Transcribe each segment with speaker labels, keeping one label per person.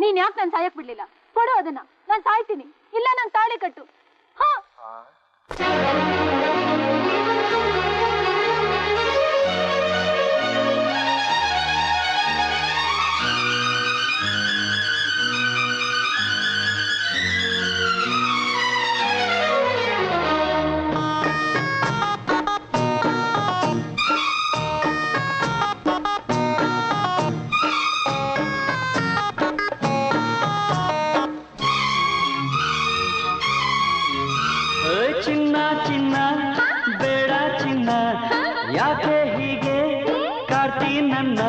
Speaker 1: ನೀನ್ ಯಾಕೆ ನಾನು ಸಾಯಕ್ ಬಿಡ್ಲಿಲ್ಲ? ಕೊಡು ಅದನ್ನ, ನಾನು ಸಾಯ್ತೀನಿ. ಇಲ್ಲ ನಂಗೆ ತಾಳಿ ಕಟ್ಟು. ಹಾ
Speaker 2: ಚಿನ್ನ ಚಿನ್ನ ಬೇಡ ಚಿನ್ನ, ಯಾಕೆ ಹೀಗೆ ಕಾಡ್ತಿ ನನ್ನ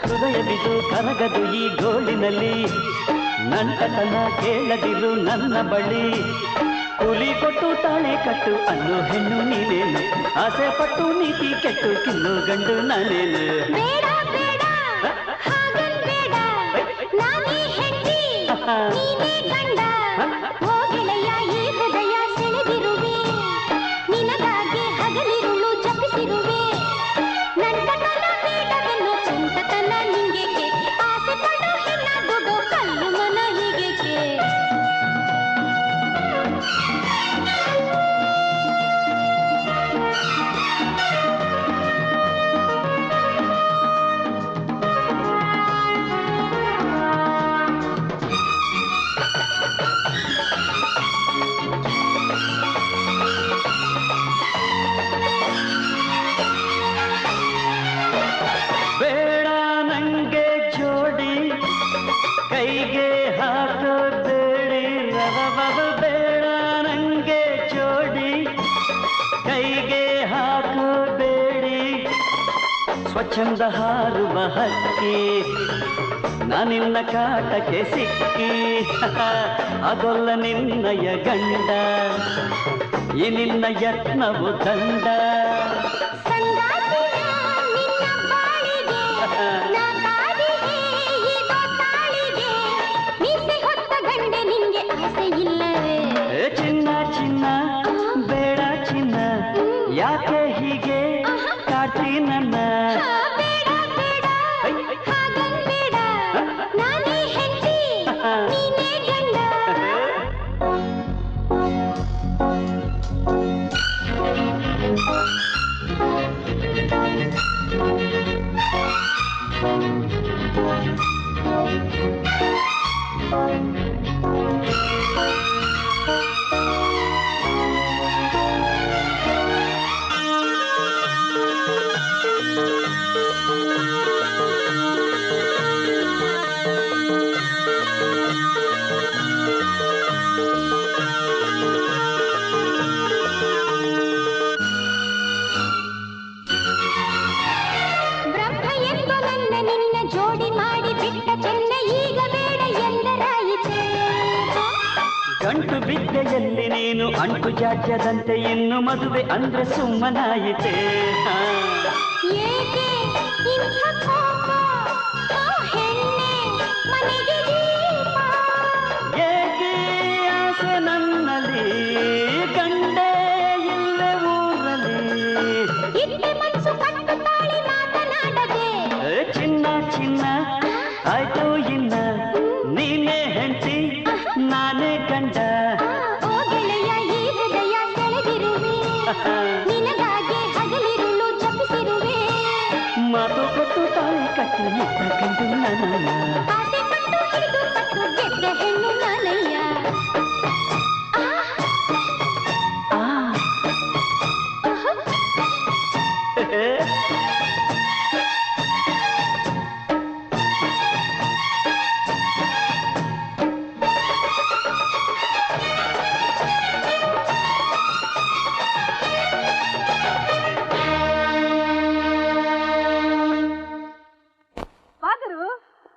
Speaker 2: ಹೃದಯ ಬಿದ್ದು ಕರಗದು ಈ ಗೋಳಿನಲ್ಲಿ. ನಂಟತನ ಕೇಳದಿರು ನನ್ನ ಬಳಿ, ಕೂಲಿ ಕೊಟ್ಟು ತಾಳೆ ಕಟ್ಟು ಅನ್ನೋ ಹೆಣ್ಣು ನೀನೇನು, ಆಸೆ ಪಟ್ಟು ನೀತಿ ಕೆಟ್ಟು ಕಿನ್ನು ಗಂಡು ನಾನೇನು.
Speaker 1: ಬೇಡ ಬೇಡ ಹಾಗನ್ಬೇಡ, ನಾನೇ ಹೆಂಡತಿ ನೀನೇ ಗಂಡ. ಹೋಗಿಳೆಯ ಈ ಹೃದಯ ಸೆಳೆದಿರುವೆ, ನಿನಗಾಗಿ ಹಗಲಿರುಳು ಜಪಿಸಿರುವೆ. ನಂಟತನ ಬೇಡವೆನ್ನು ಚಂಟತನ ನಿಂಗೇಕೆ, ಆಸೆ ಪಡು ಹೆಣ್ಣಾಗುವುದು ಕಲ್ಲು ಮನ ಹೀಗೇಕೆ.
Speaker 2: ಬೇಡ ನಂಗೆ ಜೋಡಿ, ಕೈಗೆ ಹಾಕೋ ಬೇಡಿ ರವ. ಬೇಡ ನಂಗೆ ಜೋಡಿ, ಕೈಗೆ ಹಾಕೋ ಬೇಡಿ. ಸ್ವಚ್ಛಂದ ಹಾರುವ ಹಕ್ಕಿ ನಾನಿನ್ನ ಕಾಟಕ್ಕೆ ಸಿಕ್ಕಿ, ಅದೊಲ್ಲ ನಿನ್ನಯ ಗಂಡ, ಈ ನಿನ್ನ ಯತ್ನವು ದಂಡ. ಚಿನ್ನ ಚಿನ್ನ ಬೇಡ ಚಿನ್ನ, ಯಾಕೆ ಹೀಗೆ ಕಾಡ್ತಿ ನನ್ನ.
Speaker 1: ನಾನೇ ಹೆಂಡತಿ ನೀನೇ ಗಂಡ. ಬ್ರಹ್ಮ ಎಂದು ನನ್ನ ನಿನ್ನ ಜೋಡಿ ಮಾಡಿ ಬಿಟ್ಟ ಚೆನ್ನ, ಈಗ ಬೇಡ ಎಂದರಾಯಿತೆ.
Speaker 2: ಗಂಟು ಬಿದ್ದೆಯಲ್ಲಿ ನೀನು ಅಂಟು ಜಾಡ್ಯದಂತೆ, ಇನ್ನು ಮದುವೆ ಅಂದ್ರೆ ಸುಮ್ಮನಾಯಿತೆ.
Speaker 1: ಏಕೆ ಇಂಥ